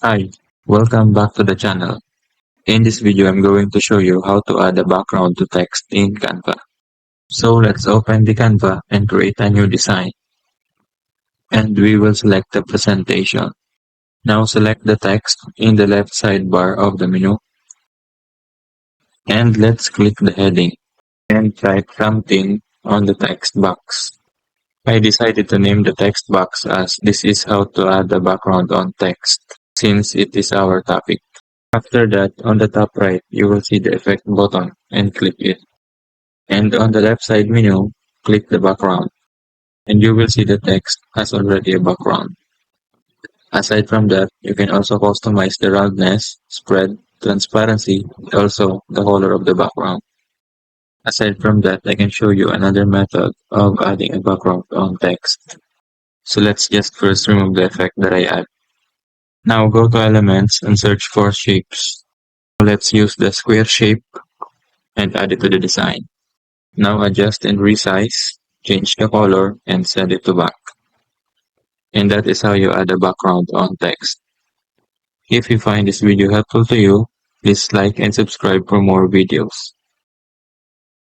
Hi, welcome back to the channel. In this video, I'm going to show you how to add a background to text in Canva. So let's open the Canva and create a new design. And we will select the presentation. Now select the text in the left sidebar of the menu. And let's click the heading and type something on the text box. I decided to name the text box as "This is how to add a background on text" since it is our topic. After that, on the top right, you will see the effect button and click it. And on the left side menu, click the background. And you will see the text has already a background. Aside from that, you can also customize the roundness, spread, transparency, and also the color of the background. Aside from that, I can show you another method of adding a background on text. So let's just first remove the effect that I add. Now go to Elements and search for Shapes. Let's use the square shape and add it to the design. Now adjust and resize, change the color, and set it to black. And that is how you add a background on text. If you find this video helpful to you, please like and subscribe for more videos.